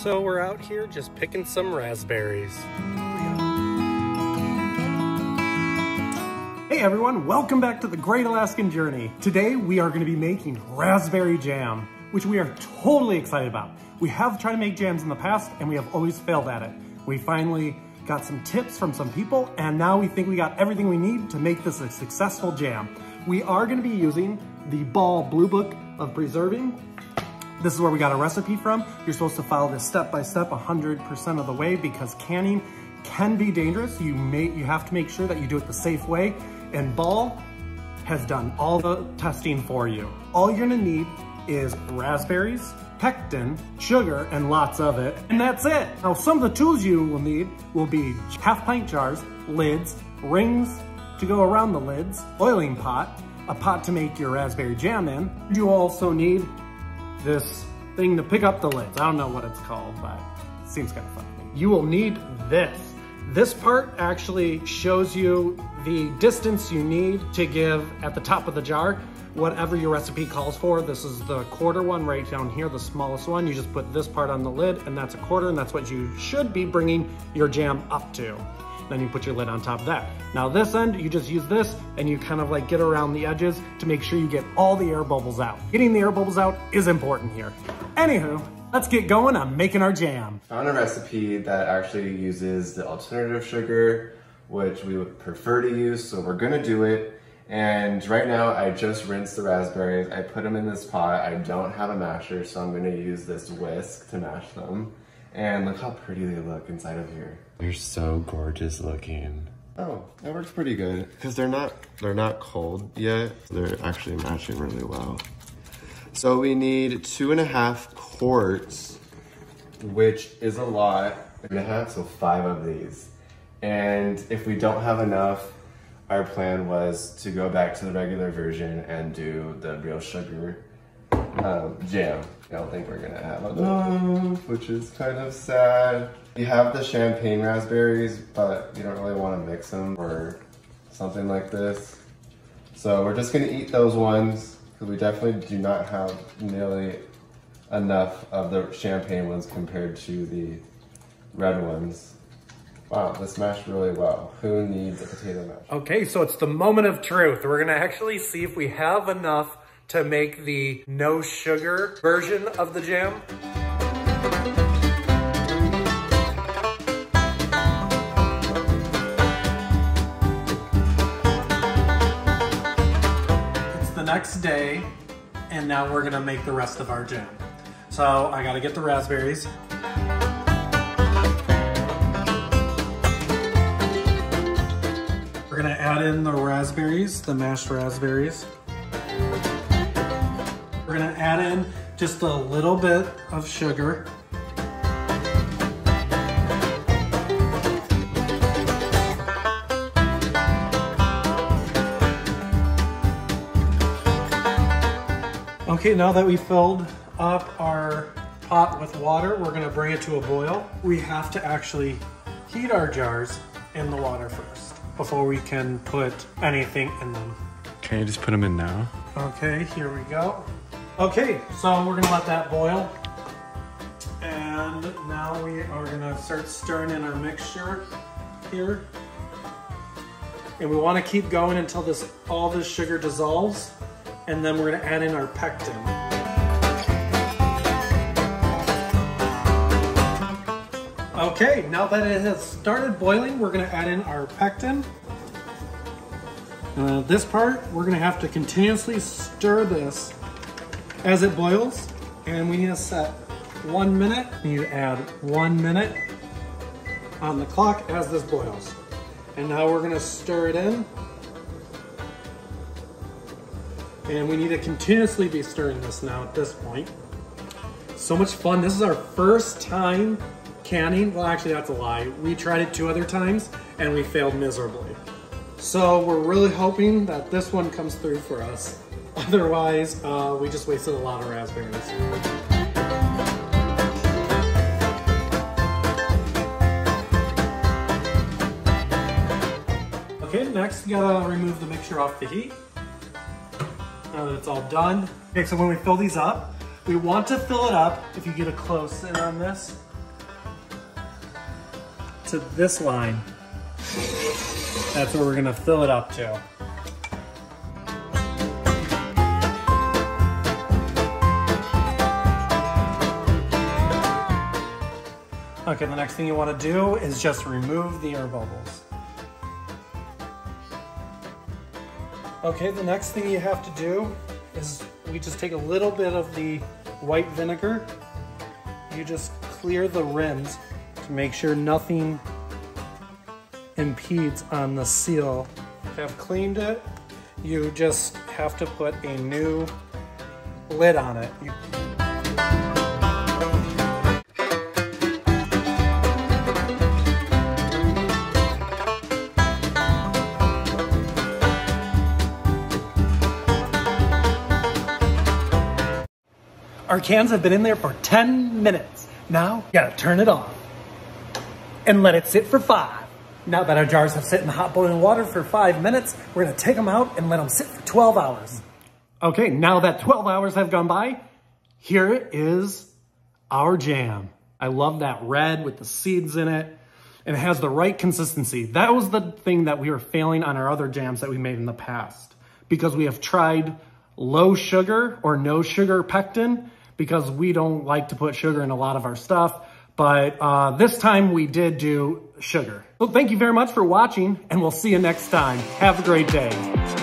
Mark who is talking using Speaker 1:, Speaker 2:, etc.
Speaker 1: So we're out here just picking some raspberries.
Speaker 2: Hey everyone, welcome back to the Great Alaskan Journey. Today we are going to be making raspberry jam, which we are totally excited about. We have tried to make jams in the past and we have always failed at it. We finally got some tips from some people and now we think we got everything we need to make this a successful jam. We are going to be using the Ball Blue Book of Preserving. This is where we got a recipe from. You're supposed to follow this step by step 100% of the way because canning can be dangerous. You have to make sure that you do it the safe way. And Ball has done all the testing for you. All you're gonna need is raspberries, pectin, sugar, and lots of it, and that's it. Now, some of the tools you will need will be half-pint jars, lids, rings to go around the lids, boiling pot, a pot to make your raspberry jam in. You also need this thing to pick up the lids. I don't know what it's called, but it seems kind of fun. You will need this. This part actually shows you the distance you need to give at the top of the jar, whatever your recipe calls for. This is the quarter one right down here, the smallest one. You just put this part on the lid and that's a quarter, and that's what you should be bringing your jam up to. Then you put your lid on top of that. Now this end, you just use this and you kind of like get around the edges to make sure you get all the air bubbles out. Getting the air bubbles out is important here. Anywho, let's get going on making our jam.
Speaker 3: Found a recipe that actually uses the alternative sugar, which we would prefer to use, so we're gonna do it. And right now I just rinsed the raspberries. I put them in this pot. I don't have a masher, so I'm gonna use this whisk to mash them. And look how pretty they look inside of here. They're so gorgeous looking. Oh, that works pretty good because they're not cold yet. They're actually mashing really well. So we need 2.5 quarts, which is a lot. 2.5, so 5 of these. And if we don't have enough, our plan was to go back to the regular version and do the real sugar jam. I don't think we're gonna have enough, which is kind of sad. We have the champagne raspberries, but you don't really want to mix them or something like this. So we're just gonna eat those ones because we definitely do not have nearly enough of the champagne ones compared to the red ones. Wow, this mashed really well. Who needs a potato mash?
Speaker 2: Okay, so it's the moment of truth. We're gonna actually see if we have enough to make the no sugar version of the jam. It's the next day, and now we're gonna make the rest of our jam. So I gotta get the raspberries. We're gonna add in the raspberries, the mashed raspberries. We're gonna add in just a little bit of sugar. Okay, now that we filled up our pot with water, we're gonna bring it to a boil. We have to actually heat our jars in the water first before we can put anything in them.
Speaker 3: Can you just put them in now?
Speaker 2: Okay, here we go. Okay, so we're gonna let that boil. And now we are gonna start stirring in our mixture here. And we wanna keep going until all this sugar dissolves. And then we're gonna add in our pectin. Okay, now that it has started boiling, we're gonna add in our pectin. This part, we're gonna have to continuously stir this as it boils, and we need to set 1 minute. We need to add 1 minute on the clock as this boils. And now we're gonna stir it in. And we need to continuously be stirring this now at this point. So much fun. This is our first time canning. Well, actually that's a lie. We tried it 2 other times and we failed miserably. So we're really hoping that this one comes through for us. Otherwise, we just wasted a lot of raspberries. Okay, next you gotta remove the mixture off the heat. Now that it's all done. Okay, so when we fill these up, we want to fill it up, if you get a close in on this, to this line. That's where we're gonna fill it up to. Okay, the next thing you want to do is just remove the air bubbles. Okay, the next thing you have to do is we just take a little bit of the white vinegar. You just clear the rims to make sure nothing impedes on the seal. If I've cleaned it, you just have to put a new lid on it. Our cans have been in there for 10 minutes. Now, you gotta turn it off and let it sit for 5. Now that our jars have sit in hot boiling water for 5 minutes, we're gonna take them out and let them sit for 12 hours. Okay, now that 12 hours have gone by, here is our jam. I love that red with the seeds in it, and it has the right consistency. That was the thing that we were failing on our other jams that we made in the past, because we have tried low sugar or no sugar pectin, because we don't like to put sugar in a lot of our stuff. But this time we did do sugar. So thank you very much for watching, and we'll see you next time. Have a great day.